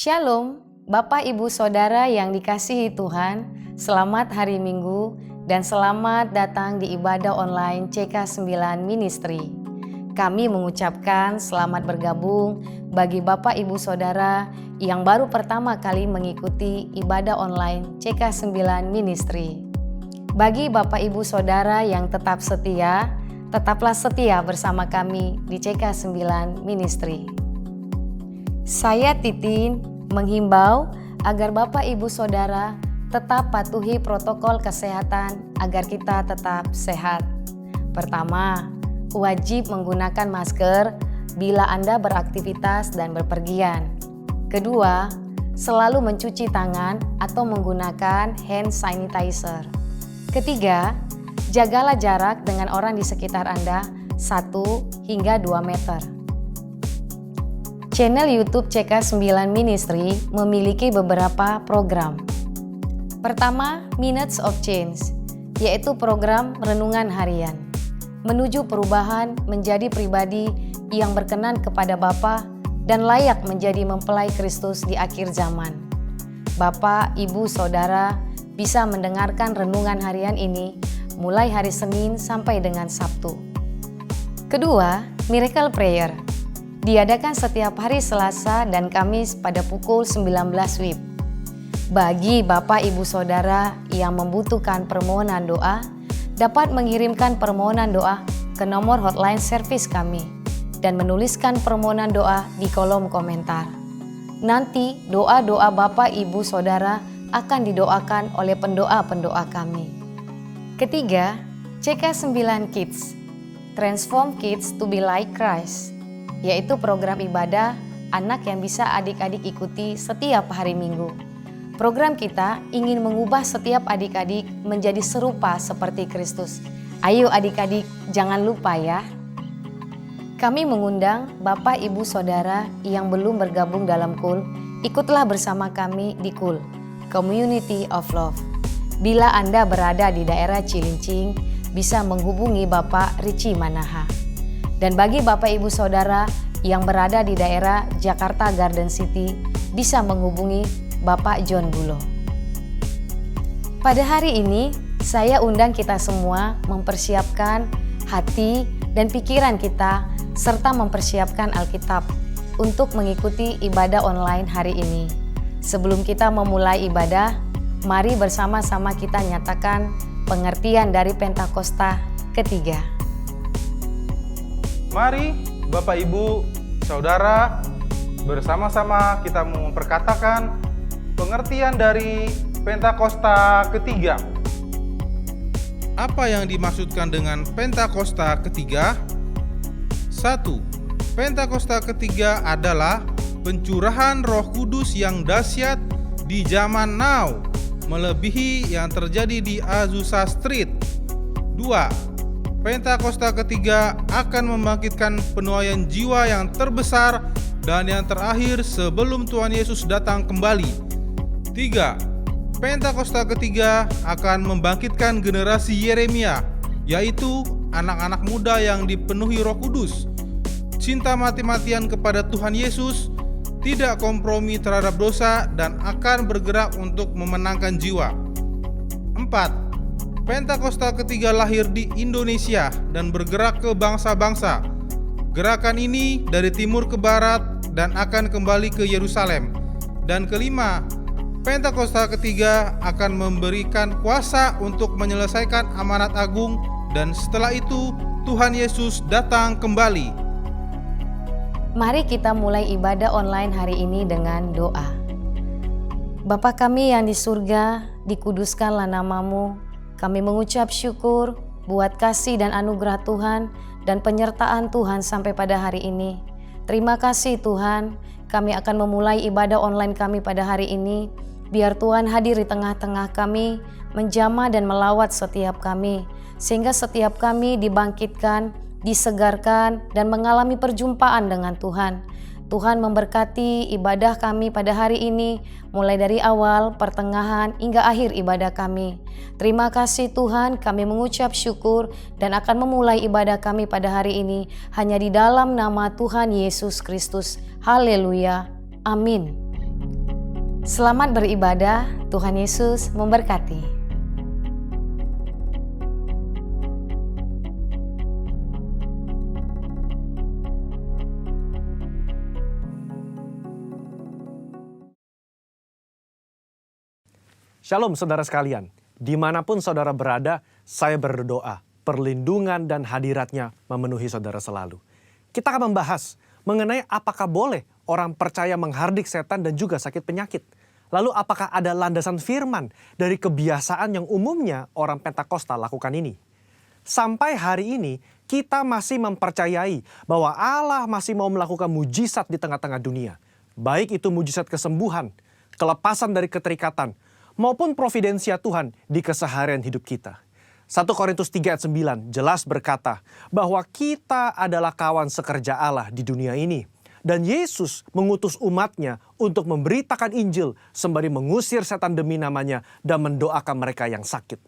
Shalom, Bapak Ibu Saudara yang dikasihi Tuhan, selamat hari Minggu dan selamat datang di ibadah online CK9 Ministry. Kami mengucapkan selamat bergabung bagi Bapak Ibu Saudara yang baru pertama kali mengikuti ibadah online CK9 Ministry. Bagi Bapak Ibu Saudara yang tetap setia, tetaplah setia bersama kami di CK9 Ministry. Saya Titin menghimbau agar Bapak Ibu Saudara tetap patuhi protokol kesehatan agar kita tetap sehat. Pertama, wajib menggunakan masker bila Anda beraktivitas dan berpergian. Kedua, selalu mencuci tangan atau menggunakan hand sanitizer. Ketiga, jagalah jarak dengan orang di sekitar Anda 1 hingga 2 meter. Channel YouTube CK9 Ministry memiliki beberapa program. Pertama, Minutes of Change, yaitu program renungan harian. Menuju perubahan menjadi pribadi yang berkenan kepada Bapa dan layak menjadi mempelai Kristus di akhir zaman. Bapak, Ibu, Saudara bisa mendengarkan renungan harian ini mulai hari Senin sampai dengan Sabtu. Kedua, Miracle Prayer. Diadakan setiap hari Selasa dan Kamis pada pukul 19 WIB. Bagi Bapak Ibu Saudara yang membutuhkan permohonan doa, dapat mengirimkan permohonan doa ke nomor hotline servis kami dan menuliskan permohonan doa di kolom komentar. Nanti doa-doa Bapak Ibu Saudara akan didoakan oleh pendoa-pendoa kami. Ketiga, CK9 Kids, Transform Kids to be like Christ, yaitu program ibadah anak yang bisa adik-adik ikuti setiap hari Minggu. Program kita ingin mengubah setiap adik-adik menjadi serupa seperti Kristus. Ayo adik-adik, jangan lupa ya. Kami mengundang Bapak Ibu Saudara yang belum bergabung dalam KUL, ikutlah bersama kami di KUL, Community of Love. Bila Anda berada di daerah Cilincing, bisa menghubungi Bapak Richie Manaha. Dan bagi Bapak Ibu Saudara yang berada di daerah Jakarta Garden City bisa menghubungi Bapak John Bulo. Pada hari ini saya undang kita semua mempersiapkan hati dan pikiran kita serta mempersiapkan Alkitab untuk mengikuti ibadah online hari ini. Sebelum kita memulai ibadah, mari bersama-sama kita nyatakan pengertian dari Pentakosta ketiga. Mari Bapak Ibu, Saudara, bersama-sama kita memperkatakan pengertian dari Pentakosta ketiga. Apa yang dimaksudkan dengan Pentakosta ketiga? 1. Pentakosta ketiga adalah pencurahan Roh Kudus yang dahsyat di zaman now, melebihi yang terjadi di Azusa Street. 2. Pentakosta ketiga akan membangkitkan penuaian jiwa yang terbesar dan yang terakhir sebelum Tuhan Yesus datang kembali. 3. Pentakosta ketiga akan membangkitkan generasi Yeremia, yaitu anak-anak muda yang dipenuhi Roh Kudus, cinta mati-matian kepada Tuhan Yesus, tidak kompromi terhadap dosa, dan akan bergerak untuk memenangkan jiwa. 4. Pentakosta ketiga lahir di Indonesia dan bergerak ke bangsa-bangsa. Gerakan ini dari timur ke barat dan akan kembali ke Yerusalem. Dan kelima, Pentakosta ketiga akan memberikan kuasa untuk menyelesaikan amanat agung, dan setelah itu Tuhan Yesus datang kembali. Mari kita mulai ibadah online hari ini dengan doa. Bapa kami yang di surga, dikuduskanlah nama-Mu. Kami mengucap syukur buat kasih dan anugerah Tuhan dan penyertaan Tuhan sampai pada hari ini. Terima kasih Tuhan, kami akan memulai ibadah online kami pada hari ini. Biar Tuhan hadir di tengah-tengah kami, menjamah dan melawat setiap kami, sehingga setiap kami dibangkitkan, disegarkan, dan mengalami perjumpaan dengan Tuhan. Tuhan memberkati ibadah kami pada hari ini, mulai dari awal, pertengahan, hingga akhir ibadah kami. Terima kasih Tuhan, kami mengucap syukur dan akan memulai ibadah kami pada hari ini hanya di dalam nama Tuhan Yesus Kristus. Haleluya. Amin. Selamat beribadah, Tuhan Yesus memberkati. Shalom saudara sekalian, dimanapun saudara berada, saya berdoa, perlindungan dan hadiratnya memenuhi saudara selalu. Kita akan membahas mengenai apakah boleh orang percaya menghardik setan dan juga sakit penyakit. Lalu apakah ada landasan firman dari kebiasaan yang umumnya orang Pentakosta lakukan ini? Sampai hari ini, kita masih mempercayai bahwa Allah masih mau melakukan mujizat di tengah-tengah dunia. Baik itu mujizat kesembuhan, kelepasan dari keterikatan, maupun providensia Tuhan di keseharian hidup kita. 1 Korintus 3 ayat 9 jelas berkata bahwa kita adalah kawan sekerja Allah di dunia ini. Dan Yesus mengutus umatnya untuk memberitakan Injil sembari mengusir setan demi namanya dan mendoakan mereka yang sakit.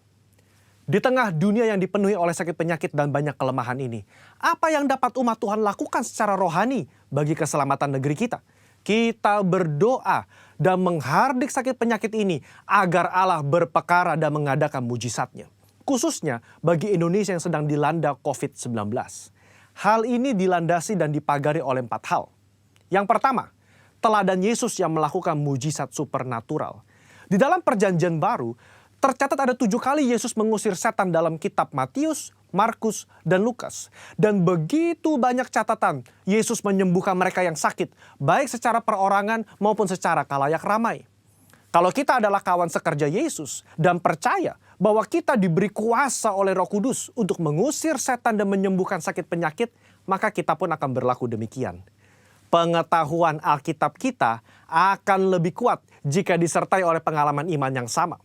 Di tengah dunia yang dipenuhi oleh sakit penyakit dan banyak kelemahan ini, apa yang dapat umat Tuhan lakukan secara rohani bagi keselamatan negeri kita? Kita berdoa dan menghardik sakit penyakit ini agar Allah berpekara dan mengadakan mujizatnya. Khususnya bagi Indonesia yang sedang dilanda COVID-19. Hal ini dilandasi dan dipagari oleh 4 hal. Yang pertama, teladan Yesus yang melakukan mujizat supernatural. Di dalam perjanjian baru, tercatat ada 7 kali Yesus mengusir setan dalam kitab Matius, Markus, dan Lukas. Dan begitu banyak catatan Yesus menyembuhkan mereka yang sakit, baik secara perorangan maupun secara kalayak ramai. Kalau kita adalah kawan sekerja Yesus dan percaya bahwa kita diberi kuasa oleh Roh Kudus untuk mengusir setan dan menyembuhkan sakit penyakit, maka kita pun akan berlaku demikian. Pengetahuan Alkitab kita akan lebih kuat jika disertai oleh pengalaman iman yang sama.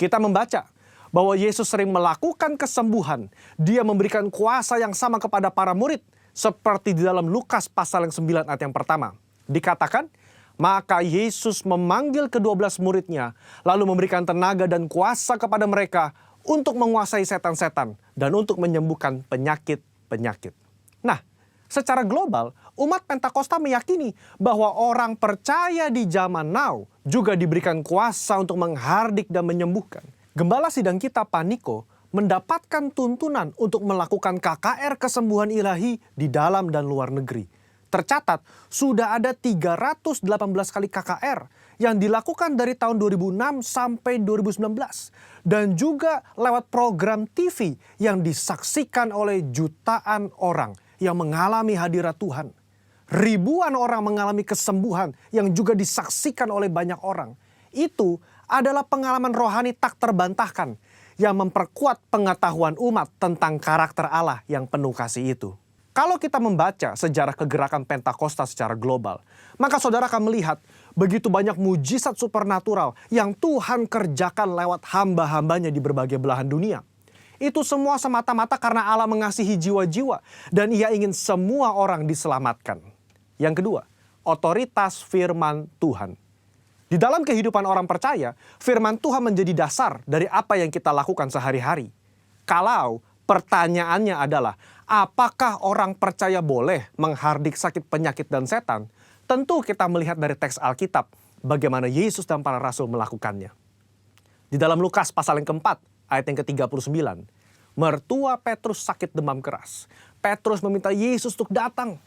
Kita membaca bahwa Yesus sering melakukan kesembuhan. Dia memberikan kuasa yang sama kepada para murid. Seperti di dalam Lukas pasal yang 9 ayat yang pertama. Dikatakan, maka Yesus memanggil ke-12 muridnya. Lalu memberikan tenaga dan kuasa kepada mereka untuk menguasai setan-setan. Dan untuk menyembuhkan penyakit-penyakit. Nah, secara global, umat Pentakosta meyakini bahwa orang percaya di zaman now juga diberikan kuasa untuk menghardik dan menyembuhkan. Gembala sidang kita Paniko mendapatkan tuntunan untuk melakukan KKR kesembuhan ilahi di dalam dan luar negeri. Tercatat sudah ada 318 kali KKR yang dilakukan dari tahun 2006 sampai 2019. Dan juga lewat program TV yang disaksikan oleh jutaan orang yang mengalami hadirat Tuhan. Ribuan orang mengalami kesembuhan yang juga disaksikan oleh banyak orang. Itu adalah pengalaman rohani tak terbantahkan yang memperkuat pengetahuan umat tentang karakter Allah yang penuh kasih itu. Kalau kita membaca sejarah kegerakan Pentakosta secara global, maka saudara akan melihat begitu banyak mujizat supernatural yang Tuhan kerjakan lewat hamba-hambanya di berbagai belahan dunia. Itu semua semata-mata karena Allah mengasihi jiwa-jiwa dan Ia ingin semua orang diselamatkan. Yang kedua, otoritas firman Tuhan. Di dalam kehidupan orang percaya, firman Tuhan menjadi dasar dari apa yang kita lakukan sehari-hari. Kalau pertanyaannya adalah, apakah orang percaya boleh menghardik sakit penyakit dan setan? Tentu kita melihat dari teks Alkitab bagaimana Yesus dan para rasul melakukannya. Di dalam Lukas pasal yang keempat, ayat yang ke-39, mertua Petrus sakit demam keras. Petrus meminta Yesus untuk datang.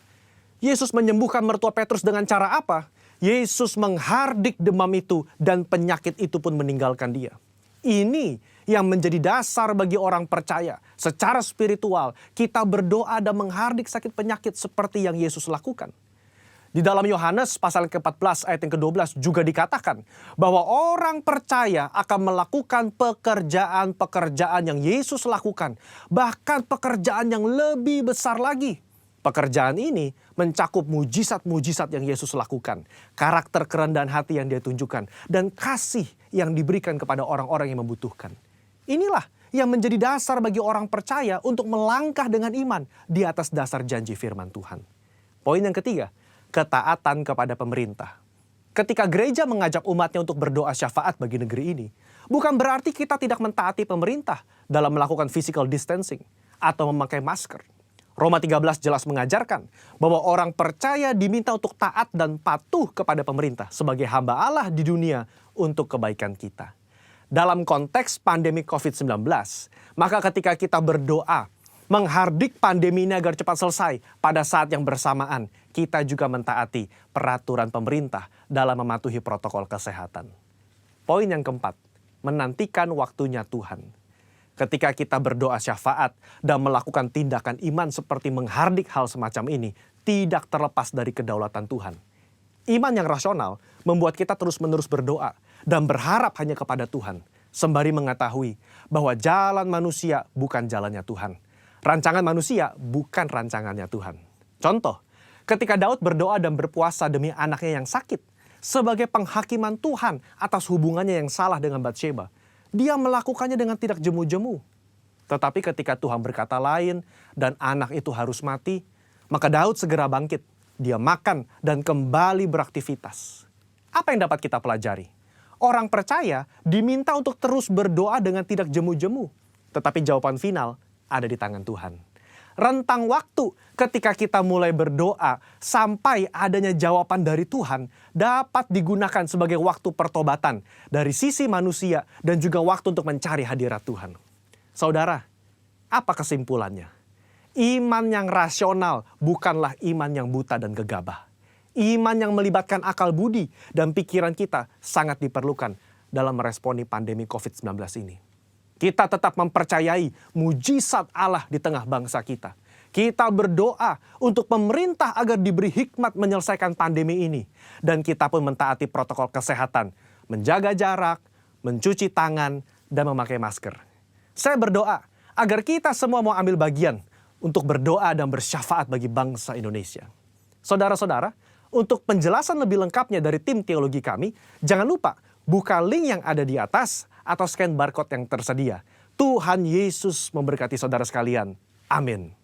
Yesus menyembuhkan mertua Petrus dengan cara apa? Yesus menghardik demam itu dan penyakit itu pun meninggalkan dia. Ini yang menjadi dasar bagi orang percaya. Secara spiritual, kita berdoa dan menghardik sakit penyakit seperti yang Yesus lakukan. Di dalam Yohanes pasal ke-14 ayat yang ke-12 juga dikatakan bahwa orang percaya akan melakukan pekerjaan-pekerjaan yang Yesus lakukan. Bahkan pekerjaan yang lebih besar lagi. Pekerjaan ini mencakup mujizat-mujizat yang Yesus lakukan. Karakter kerendahan hati yang Dia tunjukkan. Dan kasih yang diberikan kepada orang-orang yang membutuhkan. Inilah yang menjadi dasar bagi orang percaya untuk melangkah dengan iman di atas dasar janji firman Tuhan. Poin yang ketiga, ketaatan kepada pemerintah. Ketika gereja mengajak umatnya untuk berdoa syafaat bagi negeri ini, bukan berarti kita tidak mentaati pemerintah dalam melakukan physical distancing atau memakai masker. Roma 13 jelas mengajarkan bahwa orang percaya diminta untuk taat dan patuh kepada pemerintah sebagai hamba Allah di dunia untuk kebaikan kita. Dalam konteks pandemi COVID-19, maka ketika kita berdoa, menghardik pandemi ini agar cepat selesai, pada saat yang bersamaan kita juga mentaati peraturan pemerintah dalam mematuhi protokol kesehatan. Poin yang keempat, menantikan waktunya Tuhan. Ketika kita berdoa syafaat dan melakukan tindakan iman seperti menghardik hal semacam ini, tidak terlepas dari kedaulatan Tuhan. Iman yang rasional membuat kita terus-menerus berdoa dan berharap hanya kepada Tuhan, sembari mengetahui bahwa jalan manusia bukan jalannya Tuhan. Rancangan manusia bukan rancangannya Tuhan. Contoh, ketika Daud berdoa dan berpuasa demi anaknya yang sakit, sebagai penghakiman Tuhan atas hubungannya yang salah dengan Batsheba, dia melakukannya dengan tidak jemu-jemu. Tetapi ketika Tuhan berkata lain dan anak itu harus mati, maka Daud segera bangkit. Dia makan dan kembali beraktivitas. Apa yang dapat kita pelajari? Orang percaya diminta untuk terus berdoa dengan tidak jemu-jemu. Tetapi jawaban final ada di tangan Tuhan. Rentang waktu ketika kita mulai berdoa sampai adanya jawaban dari Tuhan dapat digunakan sebagai waktu pertobatan dari sisi manusia dan juga waktu untuk mencari hadirat Tuhan. Saudara, apa kesimpulannya? Iman yang rasional bukanlah iman yang buta dan gegabah. Iman yang melibatkan akal budi dan pikiran kita sangat diperlukan dalam meresponi pandemi COVID-19 ini. Kita tetap mempercayai mujizat Allah di tengah bangsa kita. Kita berdoa untuk pemerintah agar diberi hikmat menyelesaikan pandemi ini. Dan kita pun mentaati protokol kesehatan, menjaga jarak, mencuci tangan, dan memakai masker. Saya berdoa agar kita semua mau ambil bagian untuk berdoa dan bersyafaat bagi bangsa Indonesia. Saudara-saudara, untuk penjelasan lebih lengkapnya dari tim teologi kami, jangan lupa buka link yang ada di atas atau scan barcode yang tersedia. Tuhan Yesus memberkati saudara sekalian. Amin.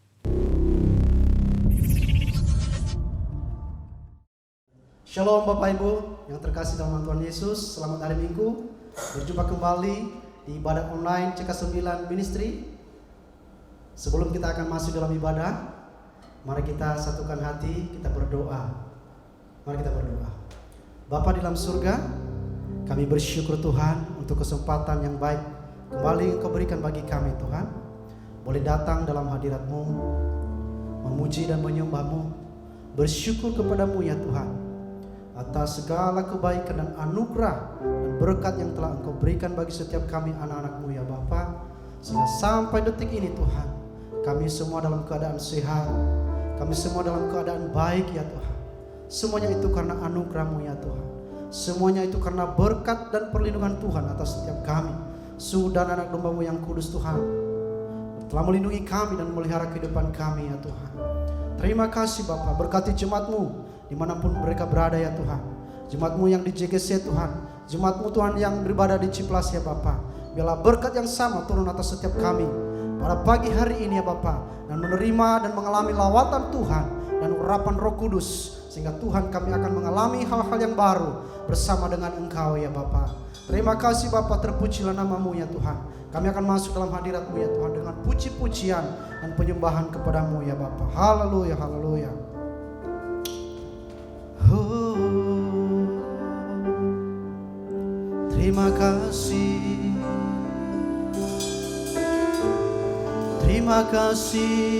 Shalom Bapak Ibu yang terkasih dalam Tuhan Yesus. Selamat hari Minggu. Berjumpa kembali di ibadah online CK9 Ministry. Sebelum kita akan masuk dalam ibadah, mari kita satukan hati, kita berdoa. Mari kita berdoa. Bapa di dalam surga, kami bersyukur Tuhan untuk kesempatan yang baik kembali Engkau berikan bagi kami Tuhan. Boleh datang dalam hadirat-Mu, memuji dan menyembah-Mu, bersyukur kepadamu ya Tuhan atas segala kebaikan dan anugerah dan berkat yang telah Engkau berikan bagi setiap kami anak-anak-Mu ya Bapa. Sehingga sampai detik ini Tuhan, kami semua dalam keadaan sehat, kami semua dalam keadaan baik ya Tuhan. Semuanya itu karena anugerah-Mu ya Tuhan. Semuanya itu karena berkat dan perlindungan Tuhan atas setiap kami. Sudah anak domba-Mu yang kudus Tuhan telah melindungi kami dan memelihara kehidupan kami ya Tuhan. Terima kasih Bapa, berkati jemaat-Mu dimanapun mereka berada ya Tuhan. Jemaat-Mu yang di JGC Tuhan, jemaat-Mu Tuhan yang beribadah di Ciplas ya Bapa. Biarlah berkat yang sama turun atas setiap kami pada pagi hari ini ya Bapa, dan menerima dan mengalami lawatan Tuhan dan urapan Roh Kudus, sehingga Tuhan kami akan mengalami hal-hal yang baru bersama dengan Engkau ya Bapa. Terima kasih Bapa, terpujilah nama-Mu ya Tuhan. Kami akan masuk dalam hadirat-Mu ya Tuhan dengan puji-pujian dan penyembahan kepada-Mu ya Bapa. Haleluya, haleluya. Terima kasih. Terima kasih.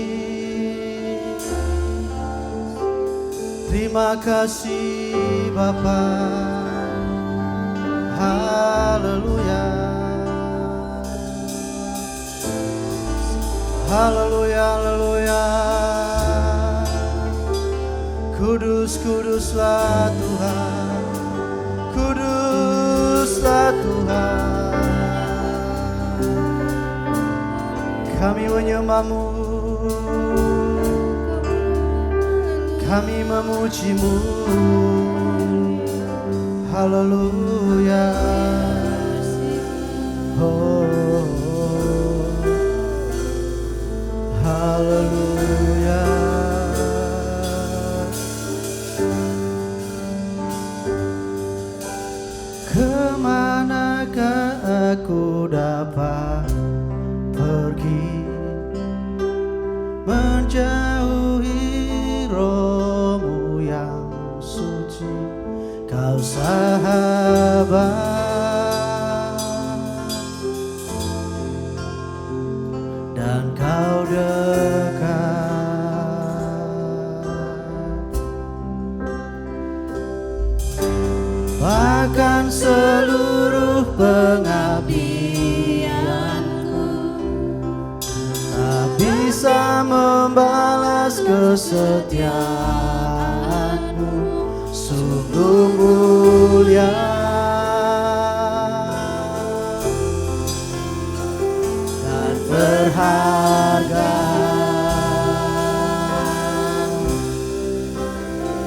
Terima kasih Bapa. Haleluya. Haleluya, haleluya. Kudus, kuduslah Tuhan. Kuduslah Tuhan. Kami menyembah-Mu, kami memuji-Mu. Haleluya. Oh, haleluya. Kemanakah aku dapat pergi menjauh beban dan kau dekat, bahkan seluruh pengabdianku tak bisa membalas kesetiaanmu, sungguh mulia dan berharga,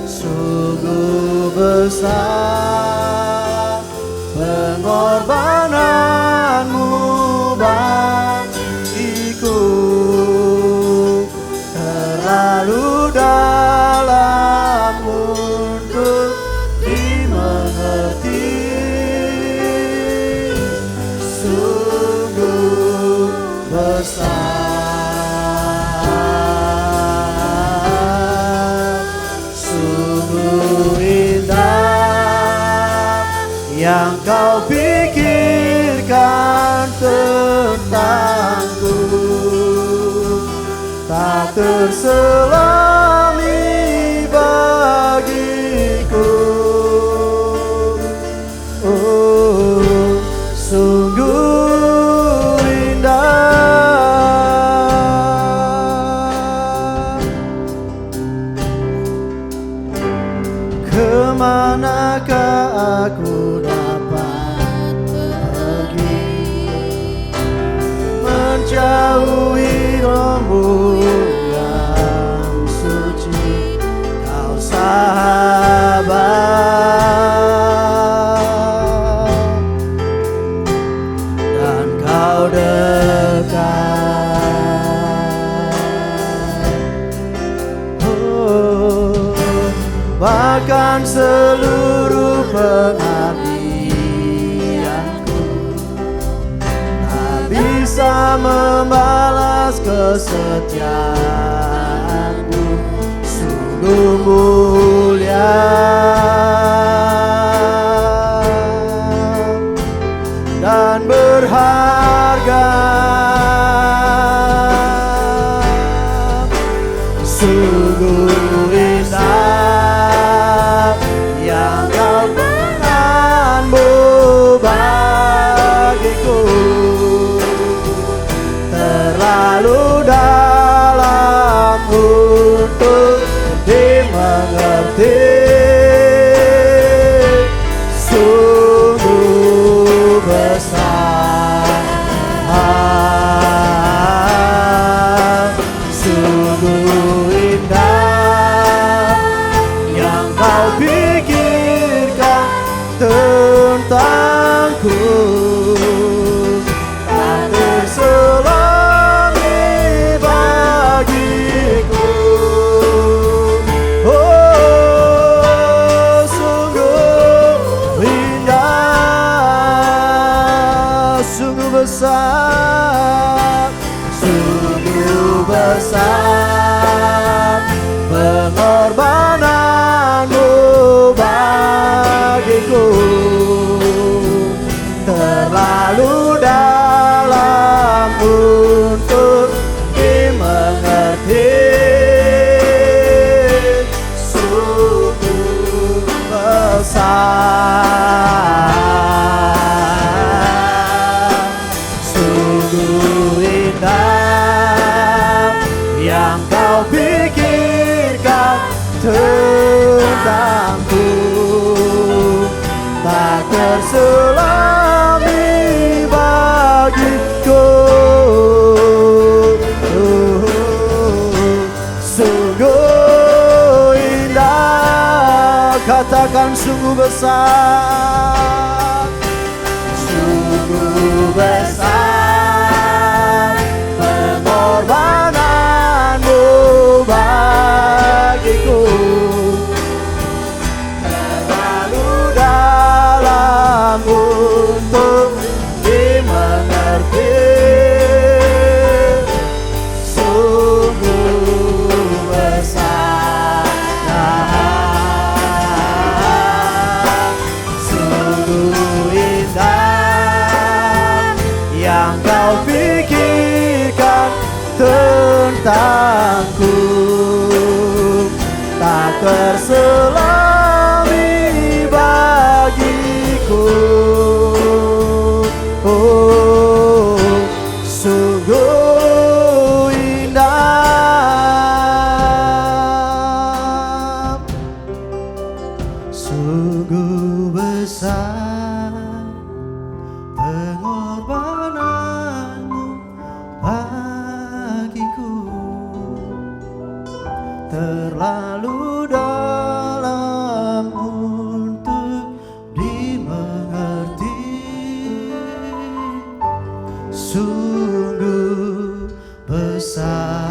sungguh besar pengorbananmu bagiku, terlalu dalam untuk dimengerti, sungguh besar, sungguh indah yang kau pikirkan tentangku, tak terselami bagiku. Oh, sungguh indah. Kemanakah aku dapat pergi menjauhi rohmu yang suci, kau sahabat dan kau dekat. Oh, bahkan seluruh pengabdianku tak bisa membalas kesetiaanmu, sungguh mulia dan berharga, sungguh indah yang kau berikanmu bagiku, terlalu dalam untuk dimengerti, sungguh besar, sungguh indah yang kau pikirkan tentangku, tak terselami bagiku. Oh, sungguh indah, sungguh besar, sungguh besar pengorbananmu bagiku, terlalu dalam untuk dimengerti, sungguh besar, sungguh indah yang kau pikirkan tentangku, tak terselami bagiku. Sungguh indah, katakan sungguh besar, sungguh besar pengorbananmu bagiku, terlalu dalam untuk dimengerti, sungguh besar, sungguh tentangku, tak terselami bagiku. Oh, sungguh indah, sungguh besar pengorbananmu bagiku, terlalu dalam untuk dimengerti. Sungguh besar,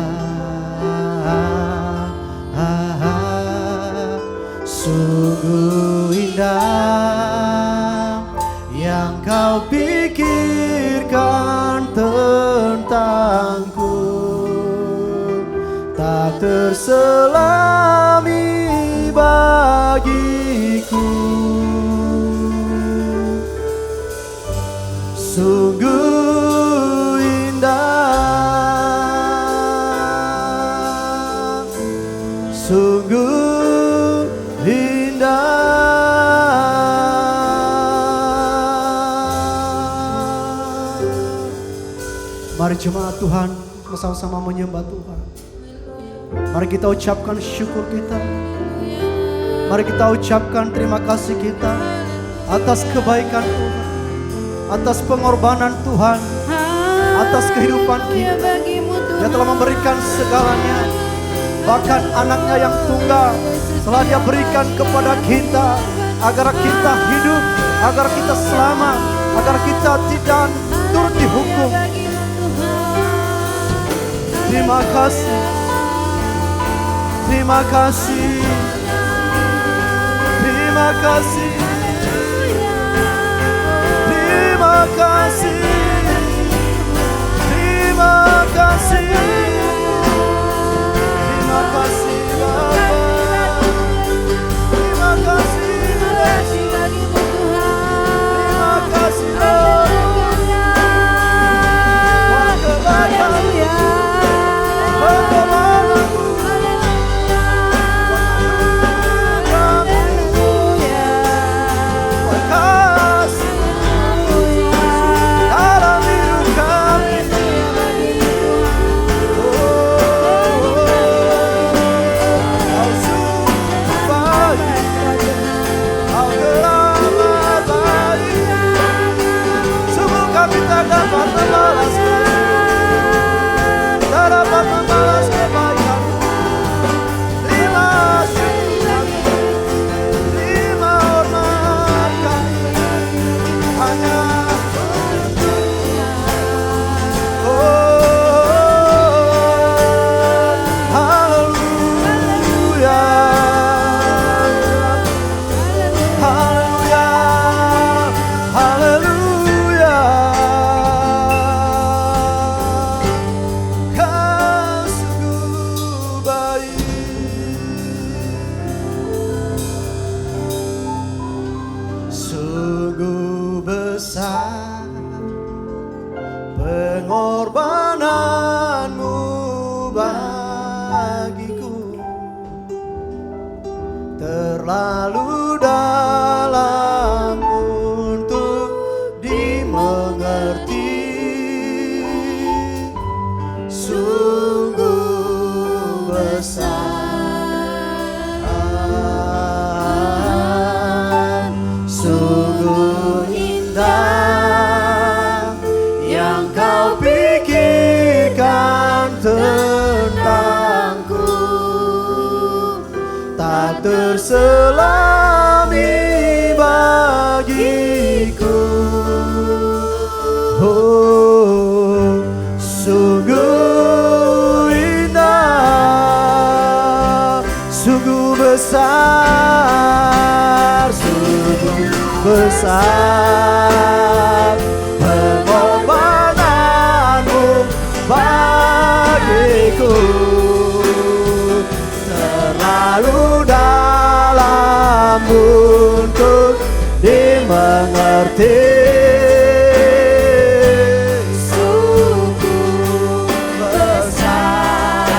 sungguh indah yang kau pikirkan tentangku, tak terselami bagiku. Sungguh indah, sungguh indah. Mari jemaat Tuhan bersama-sama menyembah Tuhan. Mari kita ucapkan syukur kita. Mari kita ucapkan terima kasih kita atas kebaikan Tuhan, atas pengorbanan Tuhan, atas kehidupan kita. Dia telah memberikan segalanya, bahkan anaknya yang tunggal telah Dia berikan kepada kita, agar kita hidup, agar kita selamat, agar kita tidak turut dihukum. Terima kasih, terima kasih, terima kasih, terima kasih, terima kasih, terima kasih Bapa, terima kasih, terima kasih pengorbananmu bagiku, terlalu dalam untuk dimengerti. Sungguh besar, sungguh indah yang kau pikirkan tentangku, tak terselami bagiku. Oh, sungguh indah, sungguh besar, sungguh besar pengorbananmu bagiku, terlalu dalam untuk dimengerti. Sungguh besar,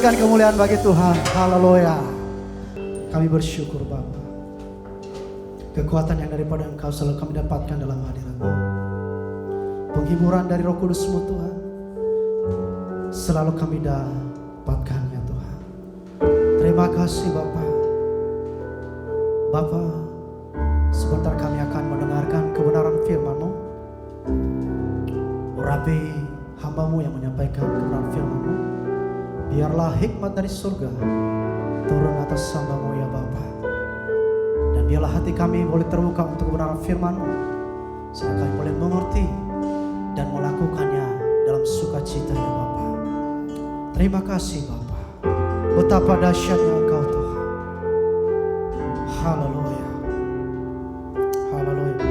berikan kemuliaan bagi Tuhan. Haleluya. Kami bersyukur Bapa. Kekuatan yang daripada Engkau selalu kami dapatkan dalam hadirat-Mu. Penghiburan dari Roh Kudus-Mu Tuhan selalu kami dapatkannya Tuhan. Terima kasih Bapa. Bapa, sebentar kami akan mendengarkan kebenaran firman-Mu. Urapi hamba-Mu yang menyampaikan kebenaran firman-Mu. Biarlah hikmat dari surga turun atas hamba-Mu ya Bapa. Dan biarlah hati kami boleh terbuka untuk kebenaran firman-Mu, sehingga kami boleh mengerti dan melakukannya dalam sukacita ya Bapa. Terima kasih Bapa. Betapa dahsyatnya Engkau Tuhan. Haleluya. Haleluya.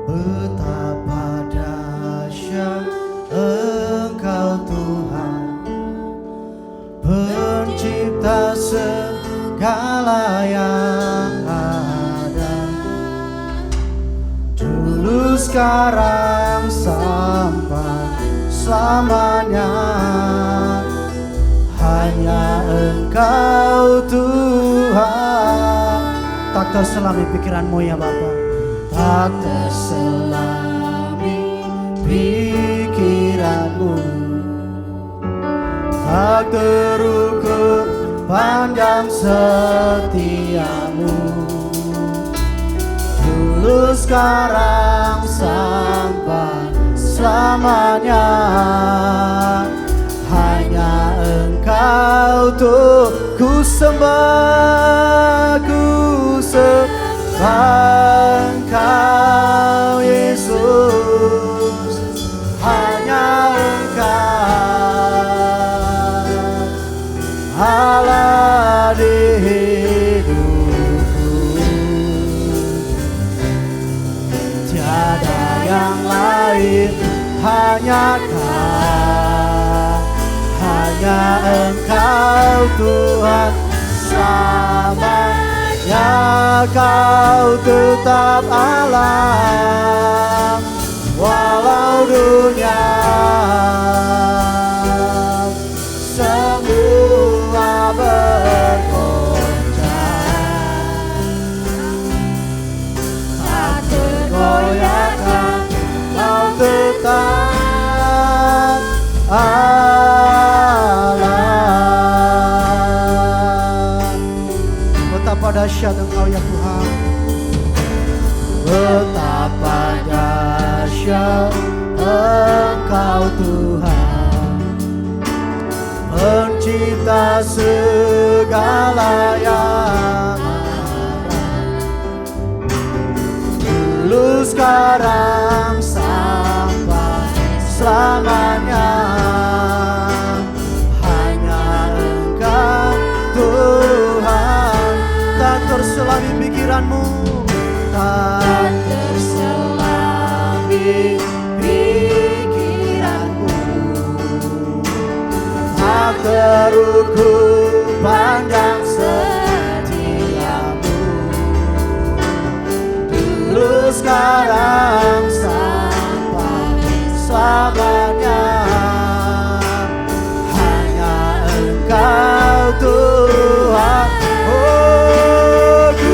Betapa dahsyat Engkau Tuhan, pencipta segala yang ada, dulu sekarang sampai selamanya. Hanya Engkau Tuhan. Tak terselami pikiranmu ya Bapa. Tak terselami pikiranmu, tak terukur panjang setiamu. Dulu sekarang sampai selamanya. Hanya Engkau tuh ku sembah, ku sembah Engkau Yesus. Hanya Engkau Allah di hidupku, tiada yang lain, hanya Kau, hanya Engkau Tuhan selamanya. Kau tetap Allah, walau dunia semua bergoncang, tak tergoyahkan. Kau tetap Allah. Betapa dahsyat Engkau ya Tuhan. Betapa dahsyat Engkau Tuhan, pencipta segala yang ada, dulu sekarang sampai selamanya. Hanya Engkau Tuhan. Tak terselami pikiranmu, tak terselami pikiranmu, tak terukur panjang setiamu. Dulu sekarang sampai selamanya. Hanya Engkau Tuhan. Oh, ku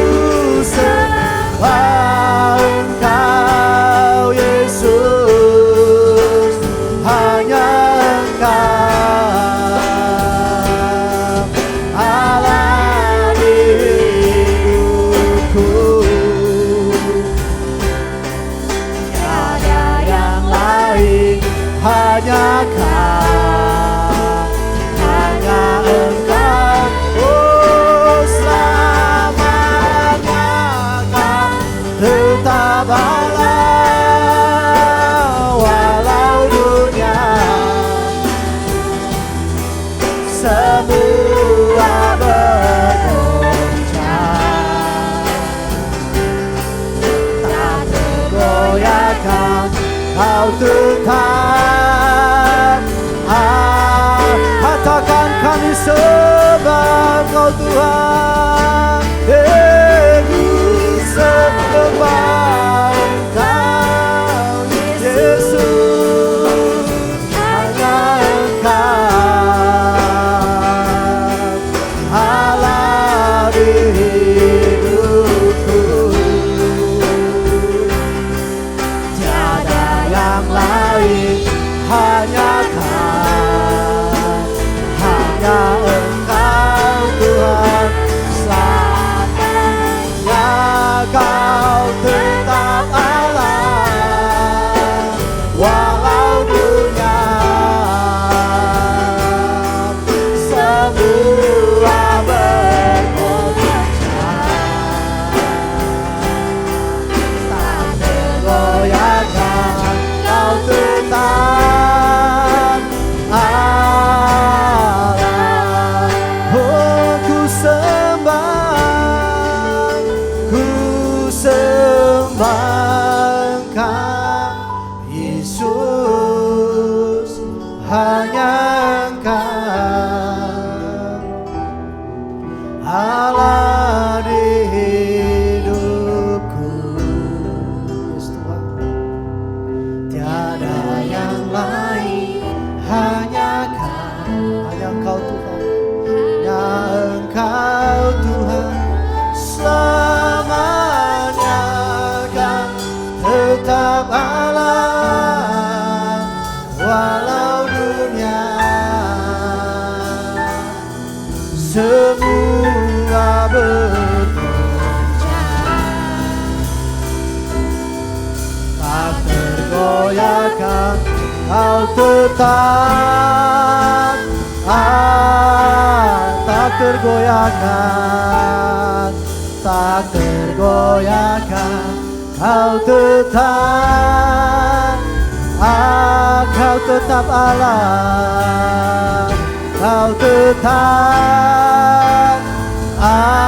sembah Engkau Yesus. Hanya Engkau Allah di hidupku, tiada yang lain, hanya Kau, hanya Engkau. Oh, selamanya Kau tetap Allah, walau dunia semua bergoncang, tak tergoyahkan. Kau tetap katakan kami sembah Kau Tuhan. Ku sembah hanya Engkau Tuhan, hanya Engkau Tuhan, selamanya kan tetap Allah, walau dunia semua tak tergoyahkan, Kau tetap tak tergoyahkan, tak tergoyahkan, Kau tetap Kau tetap Allah, Kau tetap Allah.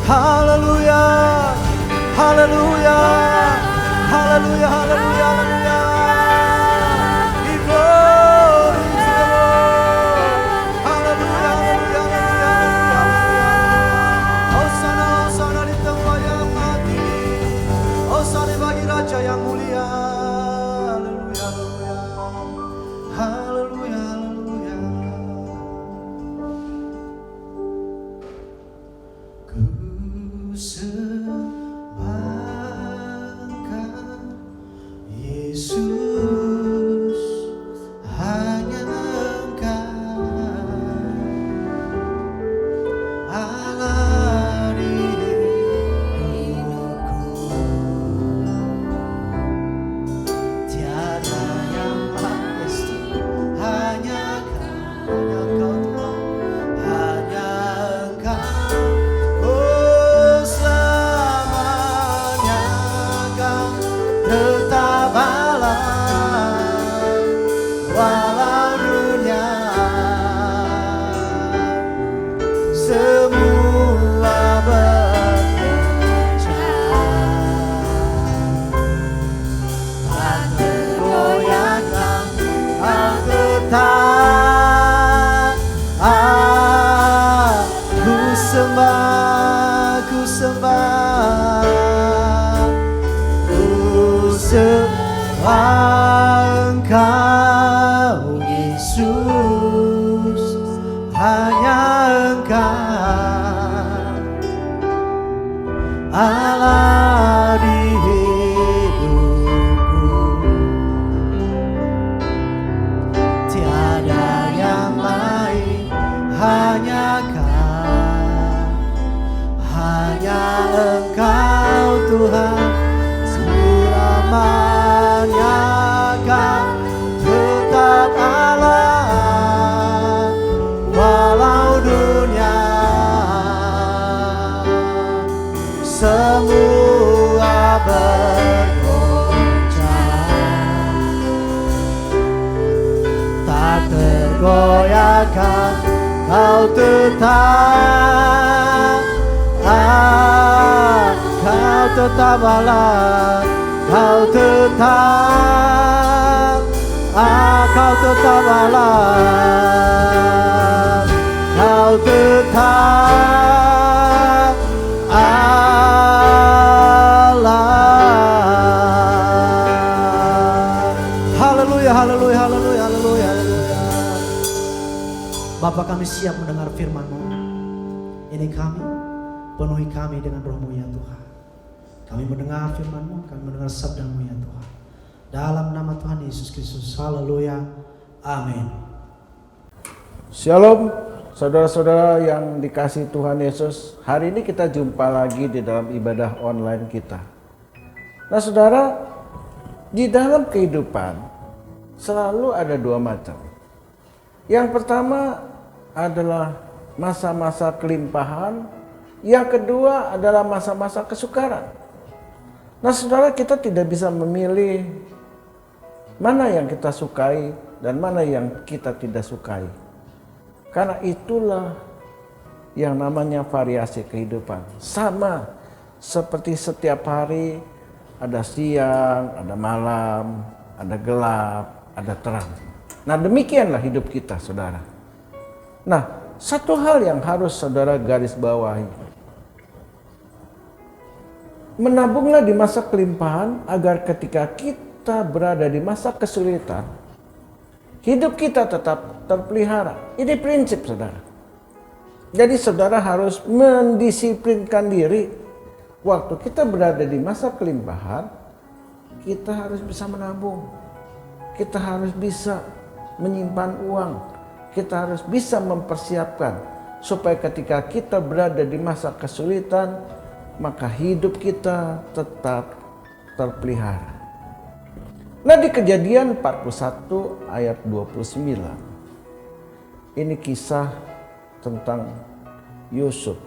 Haleluya, haleluya, haleluya, haleluya, haleluya. We glory to the Lord. Haleluya, haleluya, haleluya, haleluya. Hosana, hosana di tempat yang mati. Hosana bagi Raja yang mulia. Haleluya, haleluya. Haleluya, haleluya. Ku sembahkan Yesus, hanya Engkau Allah di hidupku. Tiada yang pasti, hanya Engkau Tuhan, hanya Engkau. Oh, selamanya Kau tetap Allah, walau dunia semua berpecah, tak tergoyahkan, Kau tetap. Ku sembah, ku sembah, ku sembah Engkau Yesus, hanya Engkau Allah di hidupku. Tiada yang lain, hanya Kau, hanya Engkau Tuhan, selamanya Kau tetap Allah, walau dunia semua bergoncang, tak tergoyahkan, Kau tetap Kau tetap Allah, Kau tetap Kau tetap Allah, Kau tetap Allah. Haleluya, haleluya, haleluya, haleluya, haleluya. Bapa, kami siap mendengar firman-Mu. Ini kami, penuhi kami dengan Roh-Mu ya Tuhan. Kami mendengar firman-Mu, kami mendengar sabda-Mu ya Tuhan. Dalam nama Tuhan Yesus Kristus, haleluya, amin. Shalom, saudara-saudara yang dikasihi Tuhan Yesus. Hari ini kita jumpa lagi di dalam ibadah online kita. Nah saudara, di dalam kehidupan selalu ada dua macam. Yang pertama adalah masa-masa kelimpahan, yang kedua adalah masa-masa kesukaran. Nah saudara, kita tidak bisa memilih mana yang kita sukai dan mana yang kita tidak sukai. Karena itulah yang namanya variasi kehidupan. Sama seperti setiap hari ada siang, ada malam, ada gelap, ada terang. Nah demikianlah hidup kita saudara. Nah satu hal yang harus saudara garis bawahi. menabunglah di masa kelimpahan agar ketika kita berada di masa kesulitan, hidup kita tetap terpelihara. Ini prinsip saudara. Jadi saudara harus mendisiplinkan diri. Waktu kita berada di masa kelimpahan, kita harus bisa menabung. Kita harus bisa menyimpan uang. Kita harus bisa mempersiapkan supaya ketika kita berada di masa kesulitan, maka hidup kita tetap terpelihara. Nah, di Kejadian 41 ayat 29. Ini kisah tentang Yusuf.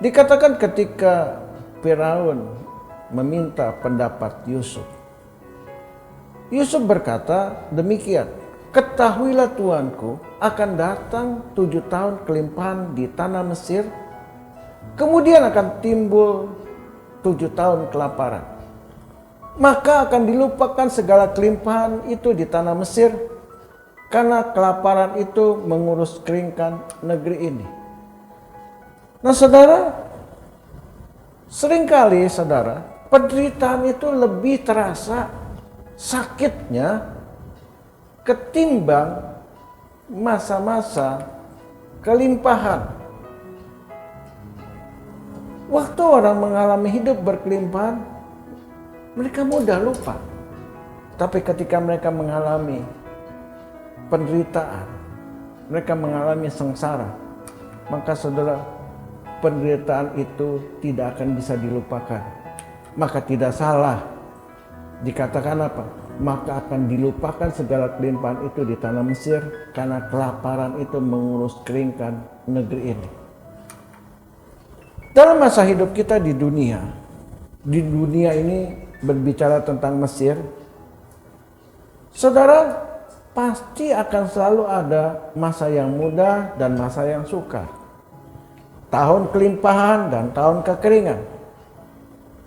Dikatakan ketika Firaun meminta pendapat Yusuf, Yusuf berkata demikian, "Ketahuilah tuanku, akan datang 7 tahun kelimpahan di tanah Mesir, kemudian akan timbul 7 tahun kelaparan. Maka akan dilupakan segala kelimpahan itu di tanah Mesir, karena kelaparan itu mengurus keringkan negeri ini." Nah saudara, seringkali saudara, penderitaan itu lebih terasa sakitnya ketimbang masa-masa kelimpahan. Waktu orang mengalami hidup berkelimpahan, mereka mudah lupa. Tapi ketika mereka mengalami penderitaan, mereka mengalami sengsara, maka saudara, penderitaan itu tidak akan bisa dilupakan. Maka tidak salah dikatakan apa? Maka akan dilupakan segala kelimpahan itu di tanah Mesir, karena kelaparan itu mengurus keringkan negeri ini. Dalam masa hidup kita di dunia ini berbicara tentang Mesir, saudara, pasti akan selalu ada masa yang mudah dan masa yang sukar. Tahun kelimpahan dan tahun kekeringan.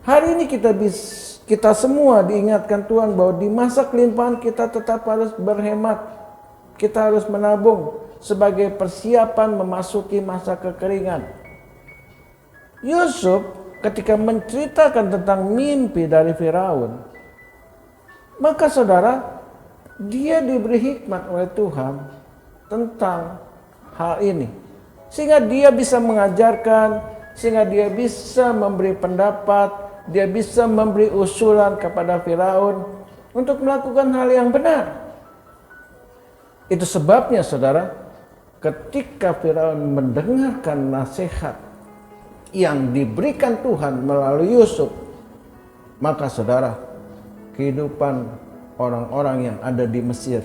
Hari ini kita semua diingatkan Tuhan bahwa di masa kelimpahan kita tetap harus berhemat. Kita harus menabung sebagai persiapan memasuki masa kekeringan. Yusuf ketika menceritakan tentang mimpi dari Firaun, maka saudara, dia diberi hikmat oleh Tuhan tentang hal ini. Sehingga dia bisa mengajarkan, sehingga dia bisa memberi pendapat, dia bisa memberi usulan kepada Firaun untuk melakukan hal yang benar. Itu sebabnya saudara, ketika Firaun mendengarkan nasihat yang diberikan Tuhan melalui Yusuf, maka saudara, kehidupan orang-orang yang ada di Mesir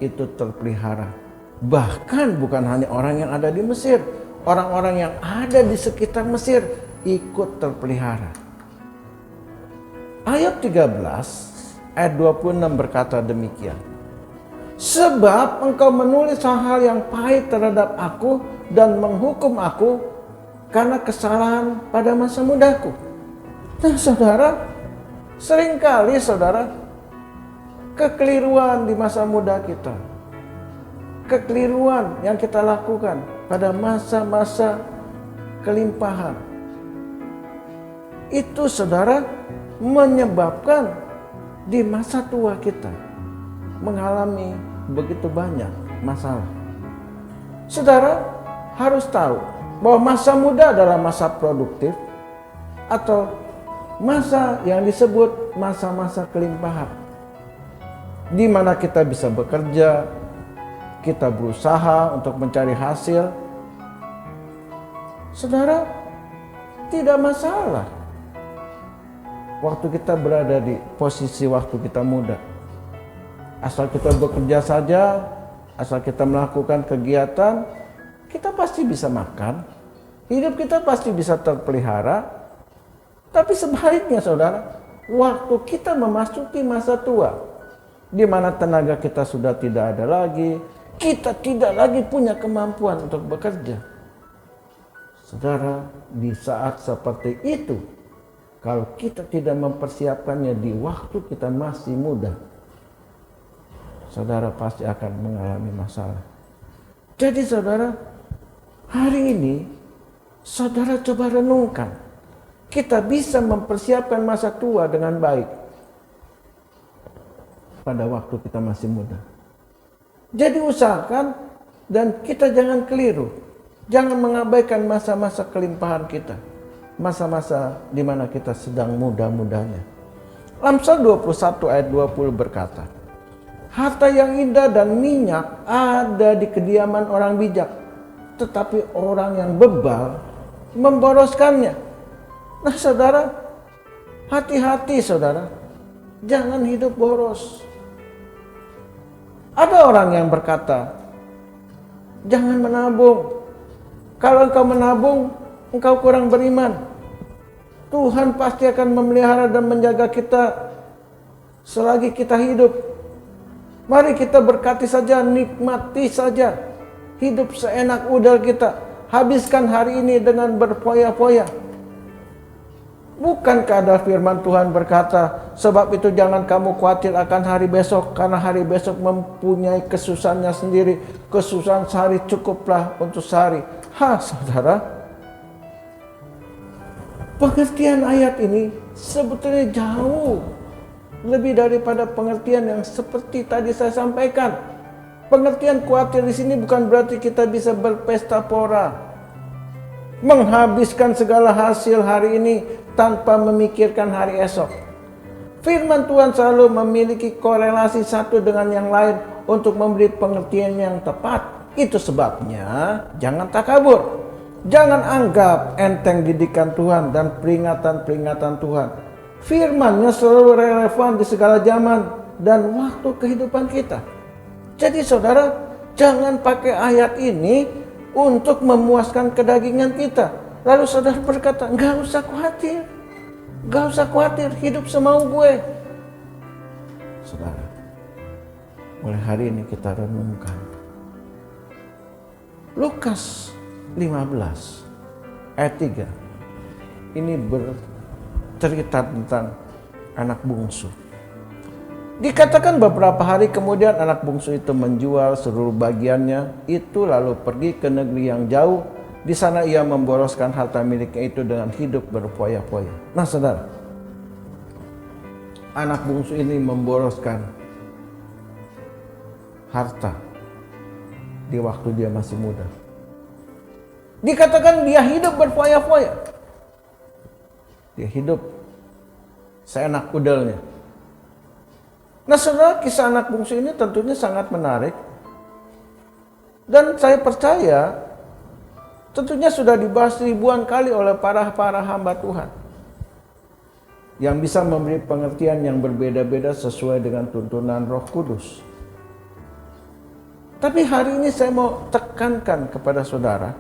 itu terpelihara. Bahkan bukan hanya orang yang ada di Mesir, orang-orang yang ada di sekitar Mesir ikut terpelihara. Ayat 13, ayat 26 berkata demikian. "Sebab engkau menulis hal-hal yang pahit terhadap aku dan menghukum aku karena kesalahan pada masa mudaku." Nah saudara, seringkali saudara, kekeliruan di masa muda kita, kekeliruan yang kita lakukan pada masa-masa kelimpahan, itu saudara menyebabkan di masa tua kita mengalami begitu banyak masalah. Saudara harus tahu bahwa masa muda adalah masa produktif atau masa yang disebut masa-masa kelimpahan, di mana kita bisa bekerja, kita berusaha untuk mencari hasil. Saudara, tidak masalah waktu kita berada di posisi waktu kita muda. Asal kita bekerja saja, asal kita melakukan kegiatan, kita pasti bisa makan, hidup kita pasti bisa terpelihara. Tapi sebaliknya saudara, waktu kita memasuki masa tua, di mana tenaga kita sudah tidak ada lagi, kita tidak lagi punya kemampuan untuk bekerja. Saudara, di saat seperti itu, kalau kita tidak mempersiapkannya di waktu kita masih muda, saudara pasti akan mengalami masalah. Jadi saudara, hari ini saudara coba renungkan, kita bisa mempersiapkan masa tua dengan baik pada waktu kita masih muda. Jadi usahakan dan kita jangan keliru. Jangan mengabaikan masa-masa kelimpahan kita. Masa-masa di mana kita sedang muda-mudanya. Amsal 21 ayat 20 berkata, harta yang indah dan minyak ada di kediaman orang bijak, tetapi orang yang bebal memboroskannya. Nah saudara, hati-hati saudara, jangan hidup boros. Ada orang yang berkata, jangan menabung. Kalau engkau menabung, engkau kurang beriman. Tuhan pasti akan memelihara dan menjaga kita selagi kita hidup. Mari kita berkati saja, nikmati saja hidup seenak udel kita. Habiskan hari ini dengan berfoya-foya. Bukankah ada firman Tuhan berkata, sebab itu jangan kamu khawatir akan hari besok, karena hari besok mempunyai kesusahannya sendiri. Kesusahan sehari cukuplah untuk sehari. Saudara, pengertian ayat ini sebetulnya jauh lebih daripada pengertian yang seperti tadi saya sampaikan. Pengertian khawatir di sini bukan berarti kita bisa berpesta pora, menghabiskan segala hasil hari ini tanpa memikirkan hari esok. Firman Tuhan selalu memiliki korelasi satu dengan yang lain untuk memberi pengertian yang tepat. Itu sebabnya jangan takabur. Jangan anggap enteng didikan Tuhan dan peringatan-peringatan Tuhan. Firman-Nya selalu relevan di segala zaman dan waktu kehidupan kita. Jadi saudara, jangan pakai ayat ini untuk memuaskan kedagingan kita. Lalu saudara berkata, gak usah khawatir, hidup semau gue. Saudara, mulai hari ini kita renungkan Lukas 15 ayat 3. Ini bercerita tentang anak bungsu. Dikatakan beberapa hari kemudian anak bungsu itu menjual seluruh bagiannya itu lalu pergi ke negeri yang jauh. Di sana ia memboroskan harta miliknya itu dengan hidup berfoya-foya. Nah saudara, anak bungsu ini memboroskan harta di waktu dia masih muda. Dikatakan dia hidup berfoya-foya. Dia hidup seenak udelnya. Nah saudara, kisah anak bungsu ini tentunya sangat menarik. Dan saya percaya tentunya sudah dibahas ribuan kali oleh para hamba Tuhan yang bisa memberi pengertian yang berbeda-beda sesuai dengan tuntunan Roh Kudus. Tapi hari ini saya mau tekankan kepada saudara,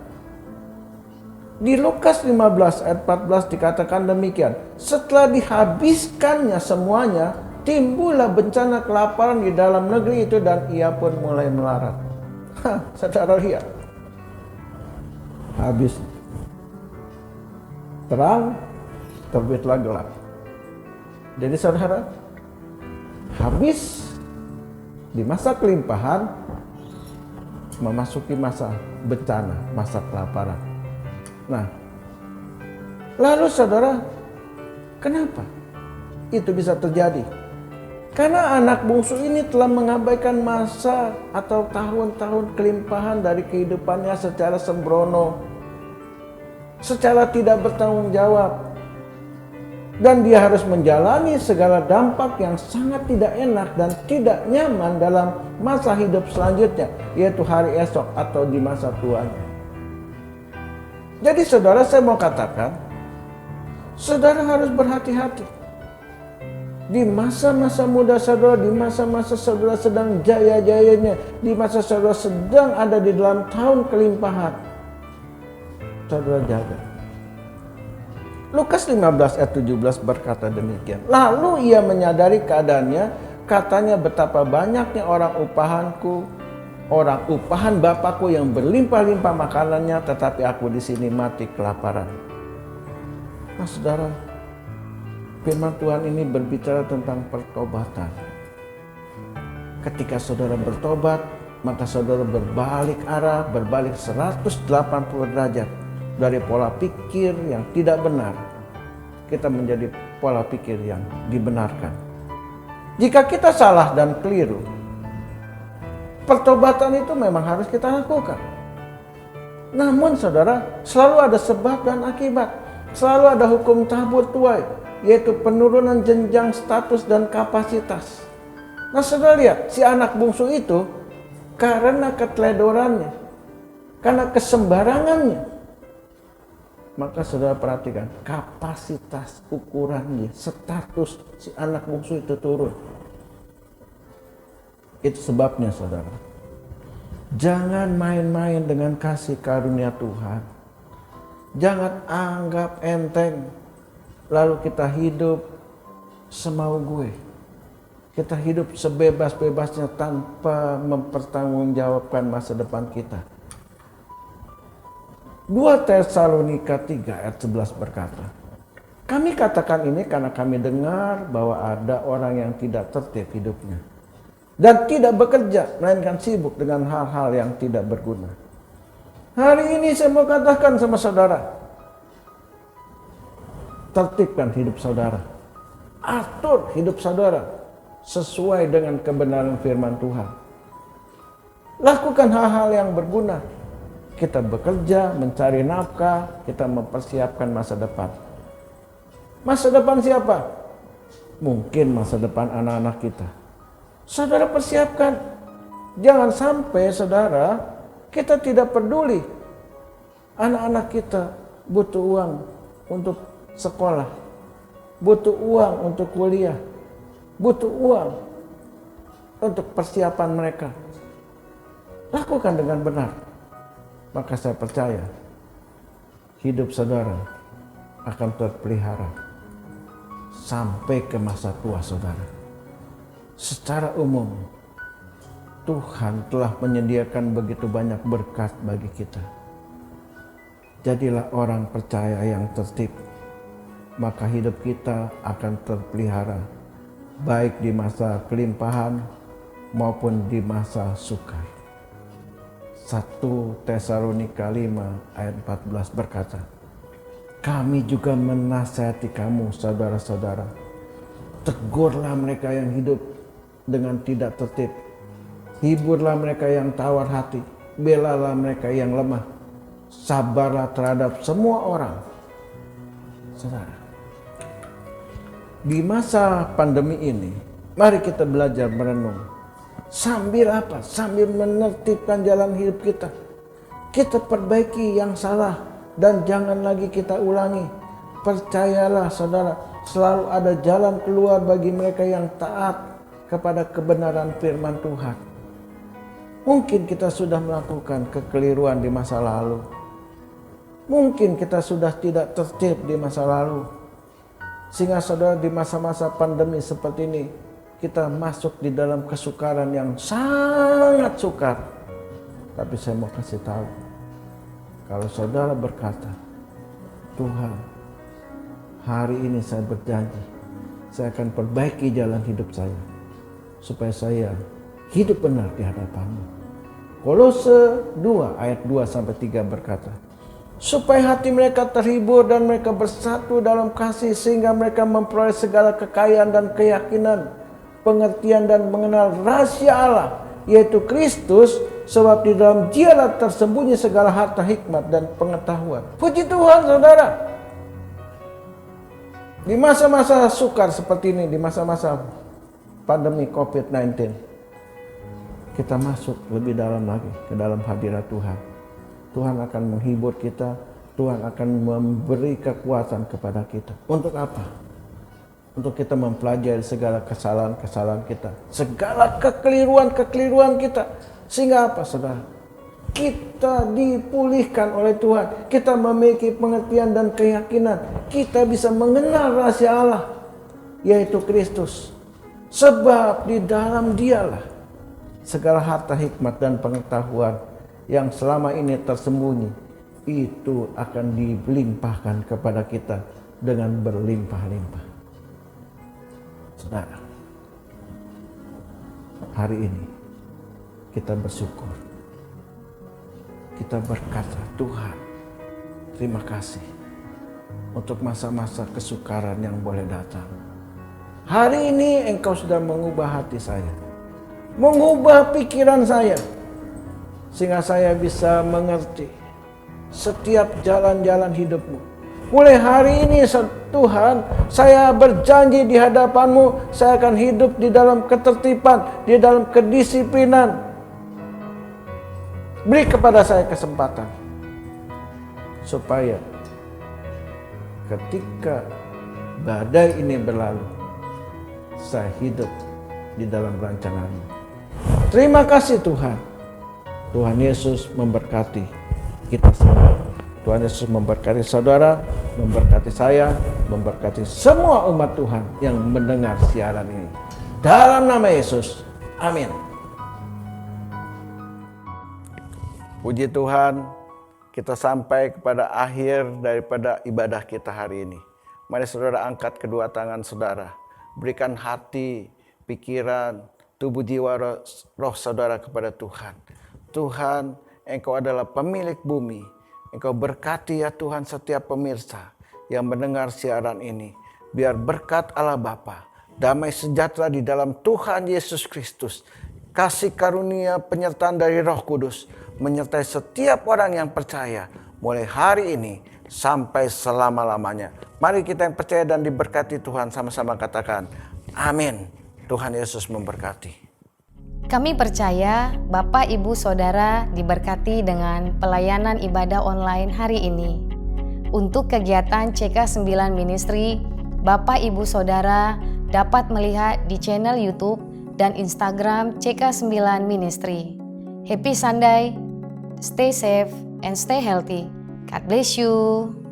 di Lukas 15 ayat 14 dikatakan demikian, setelah dihabiskannya semuanya, timbullah bencana kelaparan di dalam negeri itu dan ia pun mulai melarat. Saudara lihat, habis terang, terbitlah gelap. Jadi saudara, habis di masa kelimpahan, memasuki masa bencana, masa kelaparan. Nah, lalu saudara, kenapa itu bisa terjadi? Karena anak bungsu ini telah mengabaikan masa atau tahun-tahun kelimpahan dari kehidupannya secara sembrono, secara tidak bertanggung jawab. Dan dia harus menjalani segala dampak yang sangat tidak enak dan tidak nyaman dalam masa hidup selanjutnya, yaitu hari esok atau di masa tuanya. Jadi saudara, saya mau katakan, saudara harus berhati-hati. Di masa-masa muda saudara, di masa-masa saudara sedang jaya-jayanya, di masa saudara sedang ada di dalam tahun kelimpahan, saudara jaga. Lukas 15 ayat 17 berkata demikian. Lalu ia menyadari keadaannya, katanya betapa banyaknya orang upahan Bapakku yang berlimpah-limpah makanannya, tetapi aku di sini mati kelaparan. Nah saudara, firman Tuhan ini berbicara tentang pertobatan. Ketika saudara bertobat, maka saudara berbalik arah, berbalik 180 derajat dari pola pikir yang tidak benar kita menjadi pola pikir yang dibenarkan. Jika kita salah dan keliru, pertobatan itu memang harus kita lakukan. Namun saudara, selalu ada sebab dan akibat. Selalu ada hukum tabur tuai, yaitu penurunan jenjang status dan kapasitas. Nah saudara lihat, si anak bungsu itu karena keteledorannya, karena kesembarangannya, maka saudara perhatikan kapasitas ukurannya, status si anak bungsu itu turun. Itu sebabnya saudara, jangan main-main dengan kasih karunia Tuhan. Jangan anggap enteng lalu kita hidup semau gue. Kita hidup sebebas-bebasnya tanpa mempertanggungjawabkan masa depan kita. 2 Tesalonika 3 ayat 11 berkata, kami katakan ini karena kami dengar bahwa ada orang yang tidak tertib hidupnya dan tidak bekerja, melainkan sibuk dengan hal-hal yang tidak berguna. Hari ini saya mau katakan sama saudara, tertibkan hidup saudara, atur hidup saudara sesuai dengan kebenaran firman Tuhan. Lakukan hal-hal yang berguna. Kita bekerja, mencari nafkah, kita mempersiapkan masa depan. Masa depan siapa? Mungkin masa depan anak-anak kita. Saudara persiapkan. Jangan sampai saudara, kita tidak peduli. Anak-anak kita butuh uang untuk sekolah, butuh uang untuk kuliah, butuh uang untuk persiapan mereka. Lakukan dengan benar. Maka saya percaya hidup saudara akan terpelihara sampai ke masa tua saudara. Secara umum Tuhan telah menyediakan begitu banyak berkat bagi kita. Jadilah orang percaya yang tertib, maka hidup kita akan terpelihara baik di masa kelimpahan maupun di masa sukar. 1 Tesalonika 5 ayat 14 berkata, kami juga menasihati kamu saudara-saudara, tegurlah mereka yang hidup dengan tidak tertib, hiburlah mereka yang tawar hati, belalah mereka yang lemah, sabarlah terhadap semua orang. Saudara, di masa pandemi ini, mari kita belajar merenung. Sambil apa? Sambil menertibkan jalan hidup kita. Kita perbaiki yang salah dan jangan lagi kita ulangi. Percayalah saudara, selalu ada jalan keluar bagi mereka yang taat kepada kebenaran firman Tuhan. Mungkin kita sudah melakukan kekeliruan di masa lalu. Mungkin kita sudah tidak tertib di masa lalu. Sehingga saudara di masa-masa pandemi seperti ini, kita masuk di dalam kesukaran yang sangat sukar. Tapi saya mau kasih tahu, kalau saudara berkata, Tuhan, hari ini saya berjanji, saya akan perbaiki jalan hidup saya, supaya saya hidup benar di hadapan-Mu. Kolose 2 ayat 2-3 berkata, supaya hati mereka terhibur dan mereka bersatu dalam kasih, sehingga mereka memperoleh segala kekayaan dan keyakinan, pengertian dan mengenal rahasia Allah, yaitu Kristus, sebab di dalam Dialah tersembunyi segala harta hikmat dan pengetahuan. Puji Tuhan saudara. Di masa-masa sukar seperti ini, di masa-masa pandemi COVID-19, kita masuk lebih dalam lagi ke dalam hadirat Tuhan. Tuhan akan menghibur kita, Tuhan akan memberi kekuatan kepada kita. Untuk apa? Untuk kita mempelajari segala kesalahan-kesalahan kita, segala kekeliruan-kekeliruan kita. Sehingga apa saudara? Kita dipulihkan oleh Tuhan. Kita memiliki pengertian dan keyakinan. Kita bisa mengenal rahasia Allah, yaitu Kristus. Sebab di dalam Dialah segala harta hikmat dan pengetahuan yang selama ini tersembunyi, itu akan dilimpahkan kepada kita dengan berlimpah-limpah. Saudara, hari ini kita bersyukur. Kita berkata, Tuhan, terima kasih. untuk masa-masa kesukaran yang boleh datang. Hari ini Engkau sudah mengubah hati saya, mengubah pikiran saya, sehingga saya bisa mengerti setiap jalan-jalan hidup-Mu. Mulai hari ini Tuhan, saya berjanji di hadapan-Mu, saya akan hidup di dalam ketertiban, di dalam kedisiplinan. Beri kepada saya kesempatan, supaya ketika badai ini berlalu, saya hidup di dalam rancangan-Mu. Terima kasih Tuhan. Tuhan Yesus memberkati kita semua. Tuhan Yesus memberkati saudara, memberkati saya, memberkati semua umat Tuhan yang mendengar siaran ini. Dalam nama Yesus, amin. Puji Tuhan, kita sampai kepada akhir daripada ibadah kita hari ini. Mari saudara angkat kedua tangan saudara. Berikan hati, pikiran, tubuh, jiwa, roh saudara kepada Tuhan. Tuhan, Engkau adalah pemilik bumi. Engkau berkati ya Tuhan setiap pemirsa yang mendengar siaran ini. Biar berkat Allah Bapa, damai sejahtera di dalam Tuhan Yesus Kristus, kasih karunia penyertaan dari Roh Kudus, menyertai setiap orang yang percaya mulai hari ini sampai selama-lamanya. Mari kita yang percaya dan diberkati Tuhan sama-sama katakan, amin. Tuhan Yesus memberkati. Kami percaya Bapak, Ibu, Saudara diberkati dengan pelayanan ibadah online hari ini. Untuk kegiatan CK9 Ministry, Bapak, Ibu, Saudara dapat melihat di channel YouTube dan Instagram CK9 Ministry. Happy Sunday, stay safe and stay healthy. God bless you.